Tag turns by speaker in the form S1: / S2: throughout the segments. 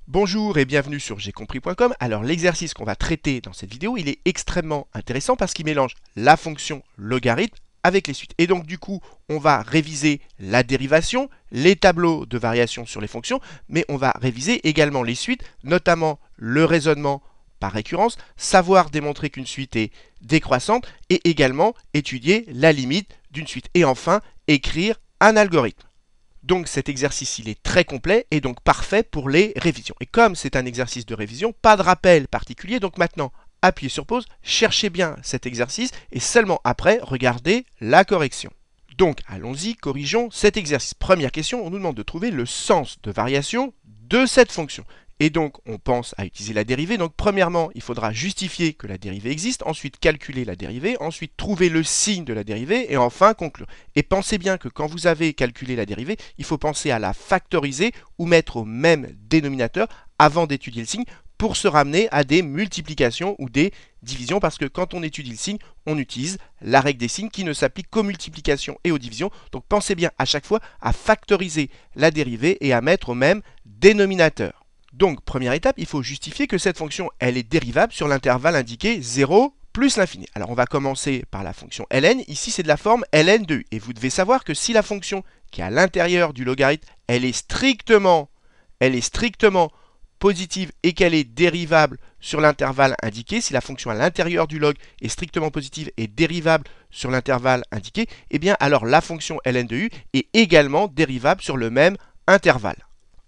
S1: Bonjour et bienvenue sur gcompris.com. Alors l'exercice qu'on va traiter dans cette vidéo, il est extrêmement intéressant parce qu'il mélange la fonction logarithme avec les suites. Et donc du coup, on va réviser la dérivation, les tableaux de variation sur les fonctions, mais on va réviser également les suites, notamment le raisonnement par récurrence, savoir démontrer qu'une suite est décroissante et également étudier la limite d'une suite. Et enfin, écrire un algorithme. Donc cet exercice, il est très complet et donc parfait pour les révisions. Et comme c'est un exercice de révision, pas de rappel particulier. Donc maintenant, appuyez sur pause, cherchez bien cet exercice et seulement après, regardez la correction. Donc allons-y, corrigeons cet exercice. Première question, on nous demande de trouver le sens de variation de cette fonction. Et donc, on pense à utiliser la dérivée. Donc, premièrement, il faudra justifier que la dérivée existe, ensuite calculer la dérivée, ensuite trouver le signe de la dérivée, et enfin conclure. Et pensez bien que quand vous avez calculé la dérivée, il faut penser à la factoriser ou mettre au même dénominateur avant d'étudier le signe pour se ramener à des multiplications ou des divisions, parce que quand on étudie le signe, on utilise la règle des signes qui ne s'applique qu'aux multiplications et aux divisions. Donc, pensez bien à chaque fois à factoriser la dérivée et à mettre au même dénominateur. Donc, première étape, il faut justifier que cette fonction, elle est dérivable sur l'intervalle indiqué 0 plus l'infini. Alors, on va commencer par la fonction ln. Ici, c'est de la forme ln de u. Et vous devez savoir que si la fonction qui est à l'intérieur du logarithme, elle est strictement positive et qu'elle est dérivable sur l'intervalle indiqué, si la fonction à l'intérieur du log est strictement positive et dérivable sur l'intervalle indiqué, eh bien, alors la fonction ln de u est également dérivable sur le même intervalle.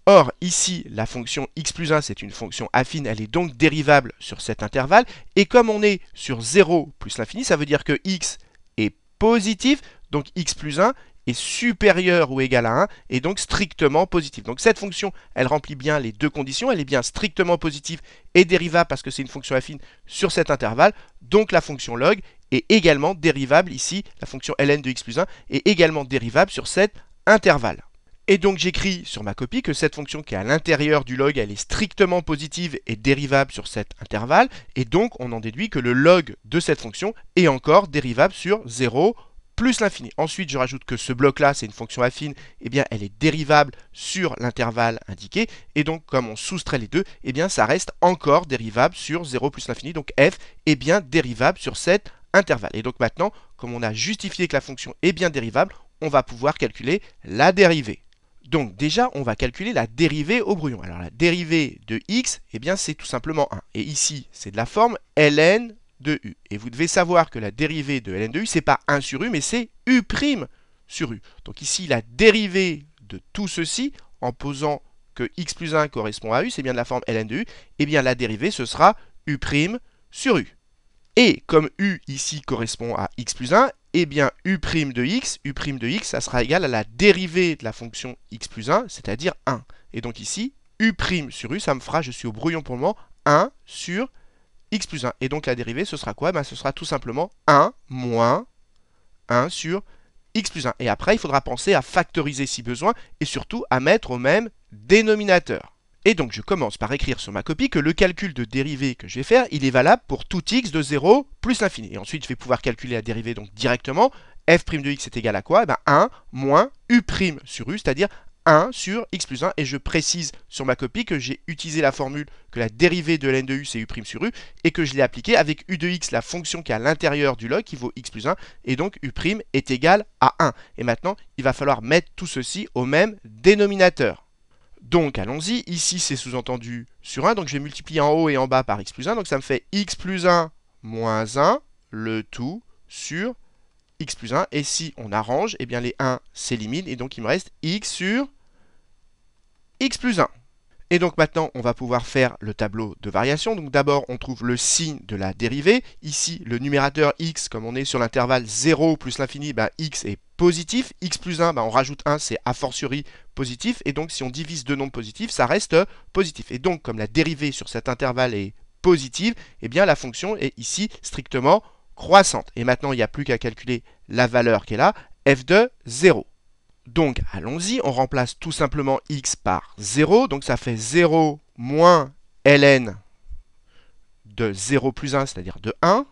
S1: Or, ici, la fonction x plus 1, c'est une fonction affine, elle est donc dérivable sur cet intervalle. Et comme on est sur 0 plus l'infini, ça veut dire que x est positif, donc x plus 1 est supérieur ou égal à 1, et donc strictement positif. Donc cette fonction, elle remplit bien les deux conditions, elle est bien strictement positive et dérivable parce que c'est une fonction affine sur cet intervalle. Donc la fonction log est également dérivable ici, la fonction ln de x plus 1 est également dérivable sur cet intervalle. Et donc j'écris sur ma copie que cette fonction qui est à l'intérieur du log, elle est strictement positive et dérivable sur cet intervalle. Et donc on en déduit que le log de cette fonction est encore dérivable sur 0 plus l'infini. Ensuite, je rajoute que ce bloc-là, c'est une fonction affine, eh bien elle est dérivable sur l'intervalle indiqué. Et donc comme on soustrait les deux, eh bien ça reste encore dérivable sur 0 plus l'infini. Donc f est bien dérivable sur cet intervalle. Et donc maintenant, comme on a justifié que la fonction est bien dérivable, on va pouvoir calculer la dérivée. Donc déjà, on va calculer la dérivée au brouillon. Alors la dérivée de x, eh bien c'est tout simplement 1. Et ici, c'est de la forme ln de u. Et vous devez savoir que la dérivée de ln de u, c'est pas 1 sur u, mais c'est u' sur u. Donc ici, la dérivée de tout ceci, en posant que x plus 1 correspond à u, c'est bien de la forme ln de u, eh bien la dérivée, ce sera u' sur u. Et comme u ici correspond à x plus 1, eh bien u' de x, ça sera égal à la dérivée de la fonction x plus 1, c'est-à-dire 1. Et donc ici, u' sur u, ça me fera, je suis au brouillon pour le moment, 1 sur x plus 1. Et donc la dérivée, ce sera quoi? Ce sera tout simplement 1 moins 1 sur x plus 1. Et après, il faudra penser à factoriser si besoin, et surtout à mettre au même dénominateur. Et donc je commence par écrire sur ma copie que le calcul de dérivée que je vais faire, il est valable pour tout x de 0 plus l'infini. Et ensuite je vais pouvoir calculer la dérivée donc directement. F' de x est égal à quoi? 1 moins u' sur u, c'est-à-dire 1 sur x plus 1. Et je précise sur ma copie que j'ai utilisé la formule que la dérivée de ln de u c'est u' sur u, et que je l'ai appliquée avec u de x, la fonction qui est à l'intérieur du log, qui vaut x plus 1, et donc u' est égal à 1. Et maintenant, il va falloir mettre tout ceci au même dénominateur. Donc allons-y, ici c'est sous-entendu sur 1, donc je vais multiplier en haut et en bas par x plus 1, donc ça me fait x plus 1 moins 1, le tout sur x plus 1, et si on arrange, eh bien les 1 s'éliminent, et donc il me reste x sur x plus 1. Et donc maintenant, on va pouvoir faire le tableau de variation. Donc d'abord, on trouve le signe de la dérivée. Ici, le numérateur x, comme on est sur l'intervalle 0 plus l'infini, x est positif. X plus 1, on rajoute 1, c'est a fortiori positif. Et donc, si on divise deux nombres positifs, ça reste positif. Et donc, comme la dérivée sur cet intervalle est positive, eh bien la fonction est ici strictement croissante. Et maintenant, il n'y a plus qu'à calculer la valeur qui est là, f de 0. Donc allons-y, on remplace tout simplement x par 0, donc ça fait 0 moins ln de 0 plus 1, c'est-à-dire de 1,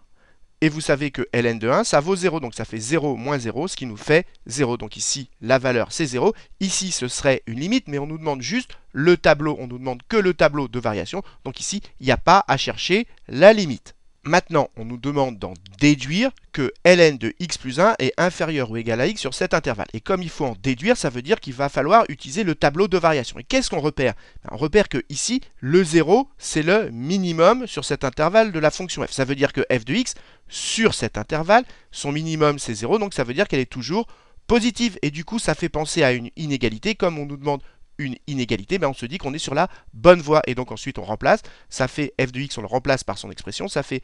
S1: Et vous savez que ln de 1, ça vaut 0. Donc ça fait 0 moins 0, ce qui nous fait 0. Donc ici, la valeur, c'est 0. Ici, ce serait une limite, mais on nous demande juste le tableau. On nous demande que le tableau de variation. Donc ici, il n'y a pas à chercher la limite. Maintenant, on nous demande d'en déduire que ln de x plus 1 est inférieur ou égal à x sur cet intervalle. Et comme il faut en déduire, ça veut dire qu'il va falloir utiliser le tableau de variation. Et qu'est-ce qu'on repère? On repère que ici, le 0, c'est le minimum sur cet intervalle de la fonction f. Ça veut dire que f de x, sur cet intervalle, son minimum c'est 0, donc ça veut dire qu'elle est toujours positive. Et du coup, ça fait penser à une inégalité. Comme on nous demande une inégalité, on se dit qu'on est sur la bonne voie. Et donc ensuite, on remplace. Ça fait f de x, on le remplace par son expression. Ça fait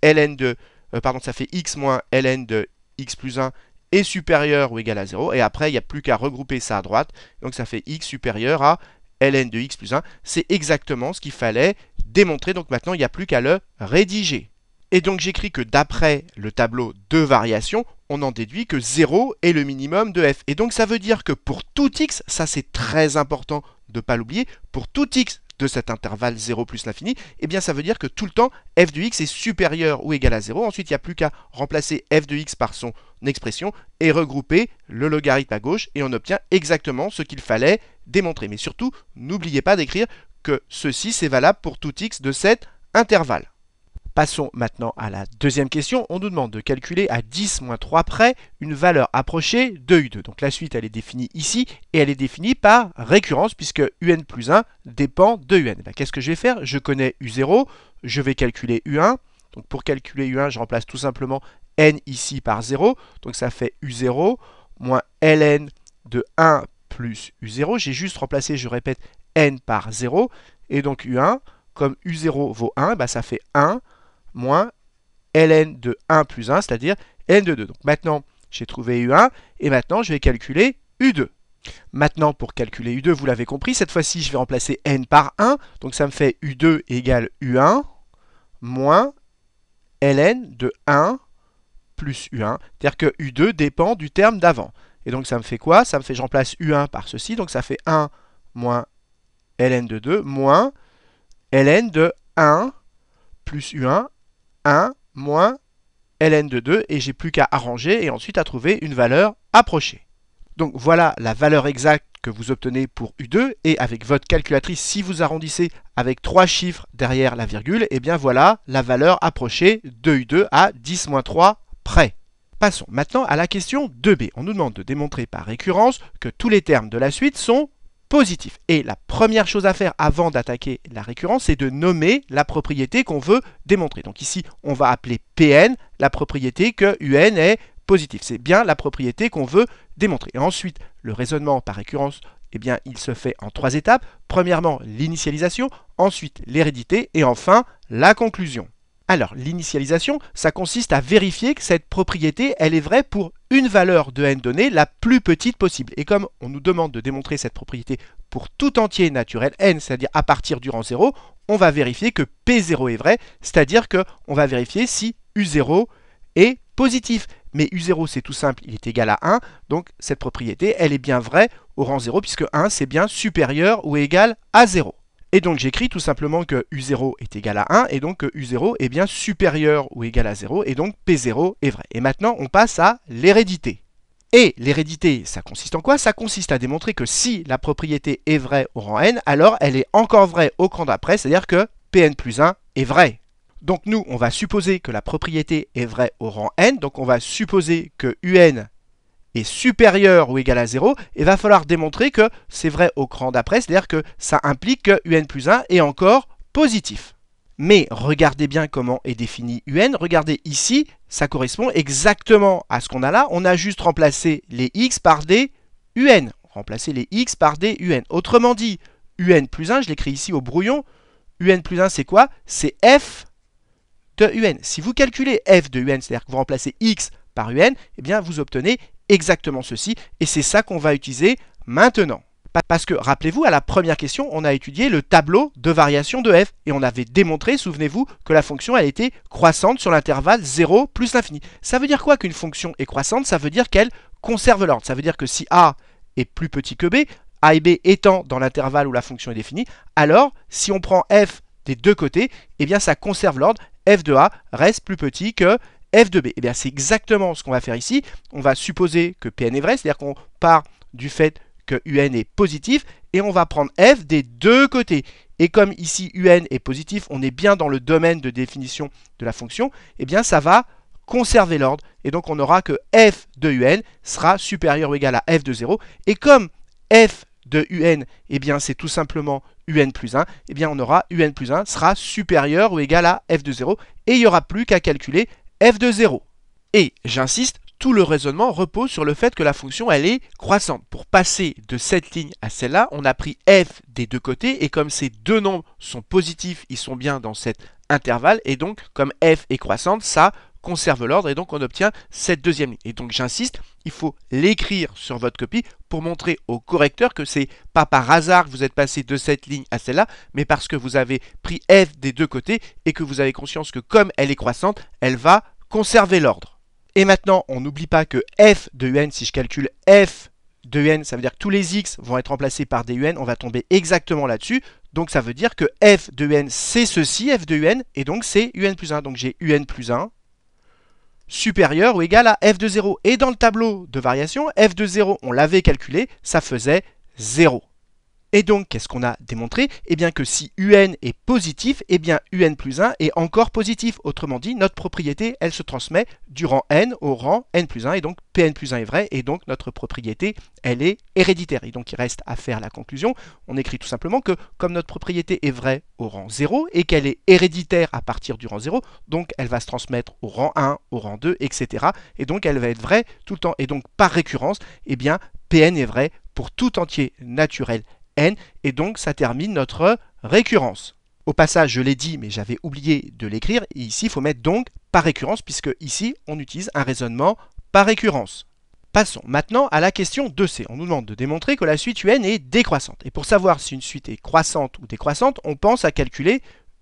S1: ça fait x moins ln de x plus 1 est supérieur ou égal à 0. Et après, il n'y a plus qu'à regrouper ça à droite. Donc ça fait x supérieur à ln de x plus 1. C'est exactement ce qu'il fallait démontrer. Donc maintenant, il n'y a plus qu'à le rédiger. Et donc j'écris que d'après le tableau de variation, on en déduit que 0 est le minimum de f. Et donc ça veut dire que pour tout x, ça c'est très important de ne pas l'oublier, pour tout x de cet intervalle 0 plus l'infini, eh bien ça veut dire que tout le temps f de x est supérieur ou égal à 0. Ensuite, il n'y a plus qu'à remplacer f de x par son expression et regrouper le logarithme à gauche et on obtient exactement ce qu'il fallait démontrer. Mais surtout, n'oubliez pas d'écrire que ceci c'est valable pour tout x de cet intervalle. Passons maintenant à la deuxième question. On nous demande de calculer à 10 moins 3 près une valeur approchée de U2. Donc la suite, elle est définie ici et elle est définie par récurrence puisque UN plus 1 dépend de UN. Qu'est-ce que je vais faire? Je connais U0, je vais calculer U1. Donc pour calculer U1, je remplace tout simplement N ici par 0. Donc ça fait U0 moins ln de 1 plus U0. J'ai juste remplacé, je répète, N par 0. Et donc U1, comme U0 vaut 1, ça fait 1 moins ln de 1 plus 1, c'est-à-dire ln de 2. Donc maintenant, j'ai trouvé U1, et maintenant, je vais calculer U2. Maintenant, pour calculer U2, vous l'avez compris, cette fois-ci, je vais remplacer n par 1, donc ça me fait U2 égale U1 moins ln de 1 plus U1, c'est-à-dire que U2 dépend du terme d'avant. Et donc, ça me fait quoi? Ça me fait, je remplace U1 par ceci, donc ça fait 1 moins ln de 2 moins ln de 1 plus U1, 1 moins ln de 2 et j'ai plus qu'à arranger et ensuite à trouver une valeur approchée. Donc voilà la valeur exacte que vous obtenez pour U2 et avec votre calculatrice, si vous arrondissez avec 3 chiffres derrière la virgule, et bien voilà la valeur approchée de U2 à 10-3 près. Passons maintenant à la question 2b. On nous demande de démontrer par récurrence que tous les termes de la suite sont positif. Et la première chose à faire avant d'attaquer la récurrence, c'est de nommer la propriété qu'on veut démontrer. Donc ici, on va appeler Pn la propriété que Un est positif. C'est bien la propriété qu'on veut démontrer. Et ensuite, le raisonnement par récurrence, eh bien, il se fait en 3 étapes. Premièrement, l'initialisation, ensuite l'hérédité et enfin la conclusion. Alors, l'initialisation, ça consiste à vérifier que cette propriété, elle est vraie pour une valeur de n donnée la plus petite possible. Et comme on nous demande de démontrer cette propriété pour tout entier naturel n, c'est-à-dire à partir du rang 0, on va vérifier que P0 est vrai, c'est-à-dire qu'on va vérifier si U0 est positif. Mais U0, c'est tout simple, il est égal à 1, donc cette propriété, elle est bien vraie au rang 0, puisque 1, c'est bien supérieur ou égal à 0. Et donc j'écris tout simplement que U0 est égal à 1 et donc que U0 est bien supérieur ou égal à 0 et donc P0 est vrai. Et maintenant on passe à l'hérédité. Et l'hérédité, ça consiste en quoi? Ça consiste à démontrer que si la propriété est vraie au rang n, alors elle est encore vraie au cran d'après, c'est-à-dire que Pn plus 1 est vrai. Donc nous, on va supposer que la propriété est vraie au rang n, donc on va supposer que Un est supérieur ou égal à 0, et va falloir démontrer que c'est vrai au cran d'après, c'est-à-dire que ça implique que Un plus 1 est encore positif. Mais regardez bien comment est défini Un, regardez ici, ça correspond exactement à ce qu'on a là, on a juste remplacé les x par des Un, remplacé les x par des Un. Autrement dit, Un plus 1, je l'écris ici au brouillon, Un plus 1 c'est quoi? C'est f de Un. Si vous calculez f de Un, c'est-à-dire que vous remplacez x par Un, eh bien vous obtenez exactement ceci, et c'est ça qu'on va utiliser maintenant. Parce que, rappelez-vous, à la première question, on a étudié le tableau de variation de f, et on avait démontré, souvenez-vous, que la fonction elle était croissante sur l'intervalle 0 plus l'infini. Ça veut dire quoi qu'une fonction est croissante? Ça veut dire qu'elle conserve l'ordre. Ça veut dire que si a est plus petit que b, a et b étant dans l'intervalle où la fonction est définie, alors, si on prend f des deux côtés, eh bien ça conserve l'ordre, f de a reste plus petit que f de b. Et bien c'est exactement ce qu'on va faire ici. On va supposer que Pn est vrai, c'est-à-dire qu'on part du fait que un est positif et on va prendre f des deux côtés. Et comme ici un est positif, on est bien dans le domaine de définition de la fonction, et bien ça va conserver l'ordre. Et donc on aura que f de un sera supérieur ou égal à f de 0. Et comme f de un, eh bien c'est tout simplement un plus 1, eh bien on aura un plus 1 sera supérieur ou égal à f de 0. Et il n'y aura plus qu'à calculer f de 0. Et j'insiste, tout le raisonnement repose sur le fait que la fonction elle est croissante. Pour passer de cette ligne à celle-là, on a pris f des deux côtés et comme ces deux nombres sont positifs, ils sont bien dans cet intervalle et donc comme f est croissante, ça conserve l'ordre et donc on obtient cette deuxième ligne. Et donc j'insiste, il faut l'écrire sur votre copie pour montrer au correcteur que c'est pas par hasard que vous êtes passé de cette ligne à celle-là, mais parce que vous avez pris f des deux côtés et que vous avez conscience que comme elle est croissante, elle va conserver l'ordre. Et maintenant, on n'oublie pas que f de un, si je calcule f de un, ça veut dire que tous les x vont être remplacés par des un, on va tomber exactement là-dessus. Donc ça veut dire que f de un, c'est ceci, f de un, et donc c'est un plus 1. Donc j'ai un plus 1 supérieur ou égal à f de 0. Et dans le tableau de variation, f de 0, on l'avait calculé, ça faisait 0. Et donc, qu'est-ce qu'on a démontré? Eh bien que si un est positif, eh bien un plus 1 est encore positif. Autrement dit, notre propriété, elle se transmet du rang n au rang n plus 1. Et donc, Pn plus 1 est vrai. Et donc, notre propriété, elle est héréditaire. Et donc, il reste à faire la conclusion. On écrit tout simplement que comme notre propriété est vraie au rang 0 et qu'elle est héréditaire à partir du rang 0, donc elle va se transmettre au rang 1, au rang 2, etc. Et donc, elle va être vraie tout le temps. Et donc, par récurrence, eh bien, Pn est vrai pour tout entier naturel n, et donc ça termine notre récurrence. Au passage, je l'ai dit, mais j'avais oublié de l'écrire, et ici il faut mettre donc par récurrence, puisque ici on utilise un raisonnement par récurrence. Passons maintenant à la question 2c. On nous demande de démontrer que la suite un est décroissante. Et pour savoir si une suite est croissante ou décroissante, on pense à calculer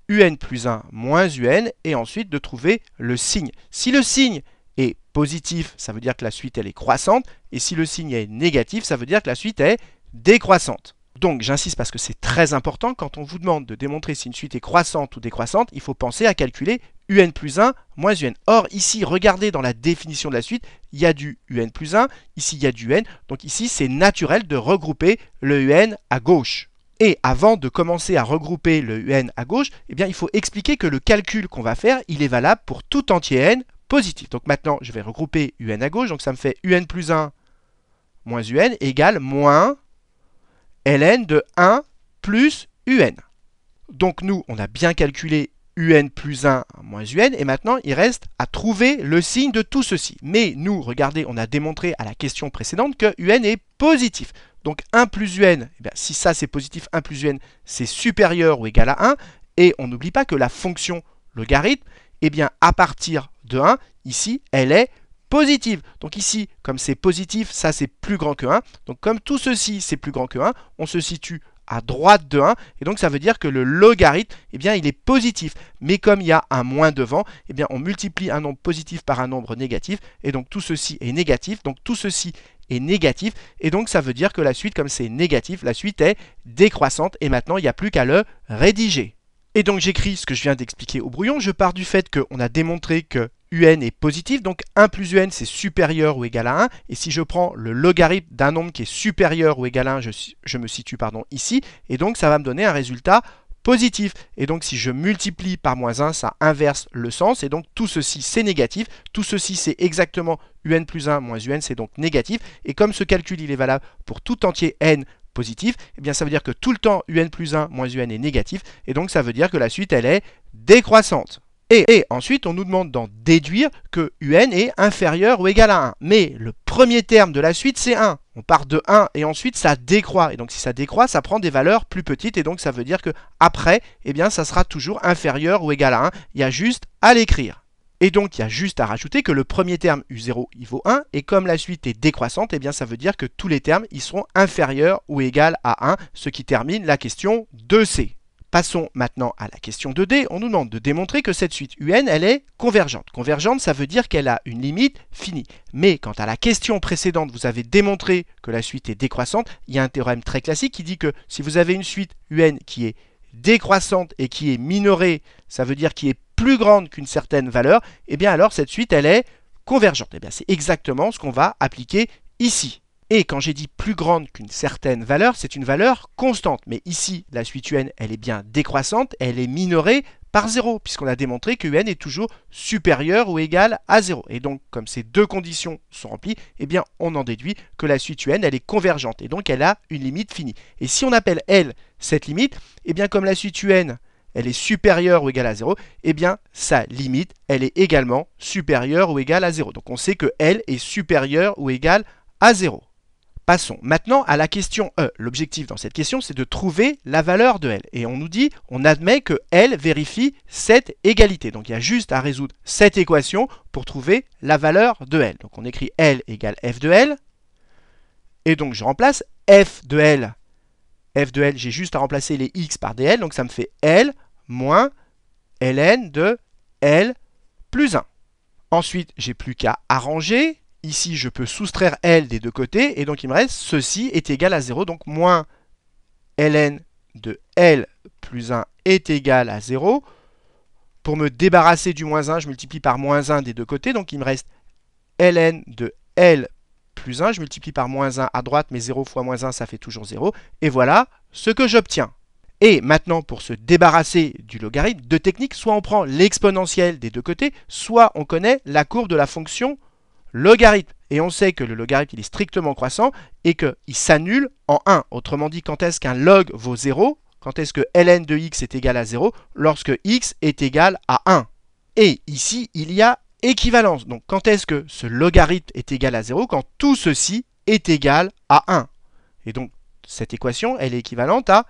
S1: un plus 1 moins un, et ensuite de trouver le signe. Si le signe est positif, ça veut dire que la suite elle est croissante, et si le signe est négatif, ça veut dire que la suite est décroissante. Donc j'insiste parce que c'est très important, quand on vous demande de démontrer si une suite est croissante ou décroissante, il faut penser à calculer un plus 1 moins un. Or ici, regardez dans la définition de la suite, il y a du un plus 1, ici il y a du n, donc ici c'est naturel de regrouper le un à gauche. Et avant de commencer à regrouper le un à gauche, eh bien, il faut expliquer que le calcul qu'on va faire, il est valable pour tout entier n positif. Donc maintenant, je vais regrouper un à gauche, donc ça me fait un plus 1 moins un égale moins ln de 1 plus un. Donc nous, on a bien calculé un plus 1 moins un, et maintenant il reste à trouver le signe de tout ceci. Mais nous, regardez, on a démontré à la question précédente que un est positif. Donc 1 plus un, eh bien, si ça c'est positif, 1 plus un, c'est supérieur ou égal à 1. Et on n'oublie pas que la fonction logarithme, eh bien, à partir de 1, ici, elle est positive. Donc ici, comme c'est positif, ça c'est plus grand que 1. Donc comme tout ceci c'est plus grand que 1, on se situe à droite de 1. Et donc ça veut dire que le logarithme, eh bien, il est positif. Mais comme il y a un moins devant, eh bien, on multiplie un nombre positif par un nombre négatif. Et donc tout ceci est négatif. Donc tout ceci est négatif. Et donc ça veut dire que la suite, comme c'est négatif, la suite est décroissante. Et maintenant, il n'y a plus qu'à le rédiger. Et donc j'écris ce que je viens d'expliquer au brouillon. Je pars du fait qu'on a démontré que un est positif, donc 1 plus un c'est supérieur ou égal à 1, et si je prends le logarithme d'un nombre qui est supérieur ou égal à 1, je me situe ici, et donc ça va me donner un résultat positif. Et donc si je multiplie par moins 1, ça inverse le sens, et donc tout ceci c'est négatif, tout ceci c'est exactement un plus 1 moins un, c'est donc négatif, et comme ce calcul il est valable pour tout entier n positif, eh bien ça veut dire que tout le temps un plus 1 moins un est négatif, et donc ça veut dire que la suite elle est décroissante. Et ensuite, on nous demande d'en déduire que un est inférieur ou égal à 1. Mais le premier terme de la suite, c'est 1. On part de 1 et ensuite ça décroît. Et donc si ça décroît, ça prend des valeurs plus petites. Et donc ça veut dire que après, eh bien, ça sera toujours inférieur ou égal à 1. Il y a juste à l'écrire. Et donc il y a juste à rajouter que le premier terme u0 il vaut 1. Et comme la suite est décroissante, eh bien, ça veut dire que tous les termes ils seront inférieurs ou égal à 1. Ce qui termine la question 2c. Passons maintenant à la question 2D. On nous demande de démontrer que cette suite un, elle est convergente. Convergente, ça veut dire qu'elle a une limite finie. Mais quand à la question précédente, vous avez démontré que la suite est décroissante, il y a un théorème très classique qui dit que si vous avez une suite un qui est décroissante et qui est minorée, ça veut dire qui est plus grande qu'une certaine valeur, eh bien alors cette suite elle est convergente. Eh bien c'est exactement ce qu'on va appliquer ici. Et quand j'ai dit plus grande qu'une certaine valeur, c'est une valeur constante. Mais ici, la suite UN, elle est bien décroissante, elle est minorée par 0, puisqu'on a démontré que UN est toujours supérieur ou égal à 0. Et donc, comme ces deux conditions sont remplies, eh bien, on en déduit que la suite UN, elle est convergente, et donc elle a une limite finie. Et si on appelle L cette limite, eh bien, comme la suite UN, elle est supérieure ou égale à 0, eh bien, sa limite, elle est également supérieure ou égale à 0. Donc, on sait que L est supérieure ou égale à 0. Passons maintenant à la question E. L'objectif dans cette question, c'est de trouver la valeur de L. Et on nous dit, on admet que L vérifie cette égalité. Donc il y a juste à résoudre cette équation pour trouver la valeur de L. Donc on écrit L égale F de L. Et donc je remplace F de L. F de L, j'ai juste à remplacer les X par des L. Donc ça me fait L moins Ln de L plus 1. Ensuite, j'ai plus qu'à arranger. Ici, je peux soustraire L des deux côtés, et donc il me reste ceci est égal à 0, donc moins Ln de L plus 1 est égal à 0. Pour me débarrasser du moins 1, je multiplie par moins 1 des deux côtés, donc il me reste Ln de L plus 1, je multiplie par moins 1 à droite, mais 0 fois moins 1, ça fait toujours 0, et voilà ce que j'obtiens. Et maintenant, pour se débarrasser du logarithme, deux techniques, soit on prend l'exponentielle des deux côtés, soit on connaît la courbe de la fonction logarithme. Et on sait que le logarithme il est strictement croissant et qu'il s'annule en 1. Autrement dit, quand est-ce qu'un log vaut 0? Quand est-ce que ln de x est égal à 0? Lorsque x est égal à 1. Et ici, il y a équivalence. Donc, quand est-ce que ce logarithme est égal à 0? Quand tout ceci est égal à 1. Et donc, cette équation, elle est équivalente à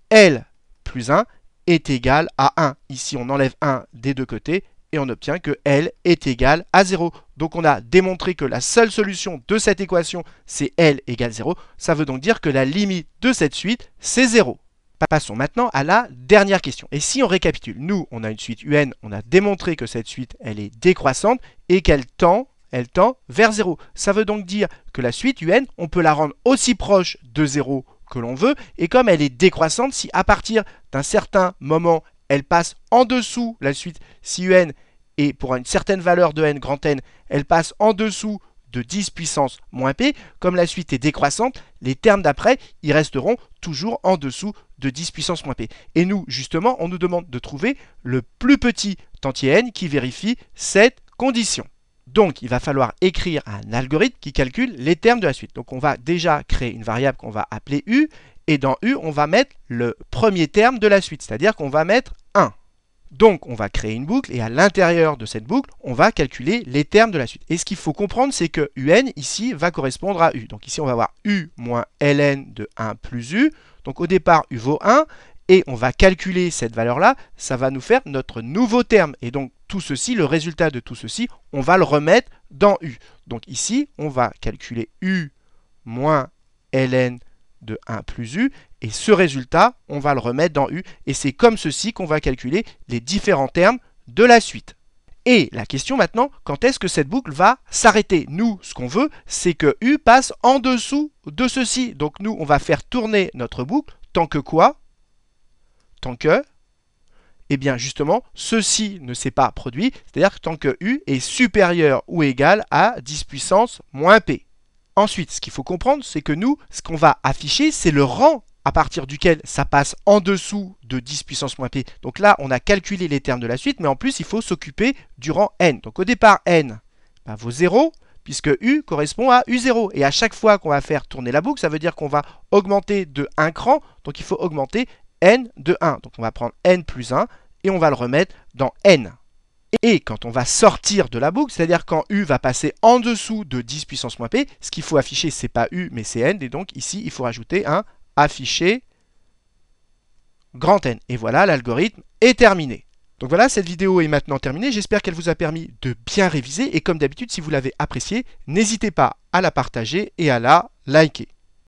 S1: L plus 1 est égal à 1. Ici, on enlève 1 des deux côtés et on obtient que L est égal à 0. Donc on a démontré que la seule solution de cette équation, c'est L égale 0. Ça veut donc dire que la limite de cette suite, c'est 0. Passons maintenant à la dernière question. Et si on récapitule, nous, on a une suite UN, on a démontré que cette suite, elle est décroissante et qu'elle tend vers 0. Ça veut donc dire que la suite UN, on peut la rendre aussi proche de 0 que l'on veut. Et comme elle est décroissante, si à partir d'un certain moment, elle passe en dessous, la suite, si UN est pour une certaine valeur de n grand N, elle passe en dessous de 10 puissance moins p, comme la suite est décroissante, les termes d'après, ils resteront toujours en dessous de 10 puissance moins p. Et nous, justement, on nous demande de trouver le plus petit entier n qui vérifie cette condition. Donc, il va falloir écrire un algorithme qui calcule les termes de la suite. Donc, on va déjà créer une variable qu'on va appeler u, et dans u, on va mettre le premier terme de la suite, c'est-à-dire qu'on va mettre 1. Donc, on va créer une boucle, et à l'intérieur de cette boucle, on va calculer les termes de la suite. Et ce qu'il faut comprendre, c'est que un, ici, va correspondre à u. Donc ici, on va avoir u moins ln de 1 plus u. Donc au départ, u vaut 1, et on va calculer cette valeur-là, ça va nous faire notre nouveau terme. Et donc, tout ceci, le résultat de tout ceci, on va le remettre dans u. Donc ici, on va calculer u moins ln de 1 plus u, et ce résultat, on va le remettre dans u, et c'est comme ceci qu'on va calculer les différents termes de la suite. Et la question maintenant, quand est-ce que cette boucle va s'arrêter? Nous, ce qu'on veut, c'est que u passe en dessous de ceci. Donc nous, on va faire tourner notre boucle tant que quoi? Tant que, eh bien justement, ceci ne s'est pas produit, c'est-à-dire tant que u est supérieur ou égal à 10 puissance moins p. Ensuite, ce qu'il faut comprendre, c'est que nous, ce qu'on va afficher, c'est le rang à partir duquel ça passe en dessous de 10 puissance moins p. Donc là, on a calculé les termes de la suite, mais en plus, il faut s'occuper du rang n. Donc au départ, n vaut 0, puisque u correspond à u0. Et à chaque fois qu'on va faire tourner la boucle, ça veut dire qu'on va augmenter de 1 cran, donc il faut augmenter n de 1. Donc on va prendre n plus 1, et on va le remettre dans n. Et quand on va sortir de la boucle, c'est-à-dire quand u va passer en dessous de 10 puissance moins p, ce qu'il faut afficher, c'est pas u, mais c'est n. Et donc ici, il faut rajouter un afficher grand N. Et voilà, l'algorithme est terminé. Donc voilà, cette vidéo est maintenant terminée. J'espère qu'elle vous a permis de bien réviser. Et comme d'habitude, si vous l'avez appréciée, n'hésitez pas à la partager et à la liker.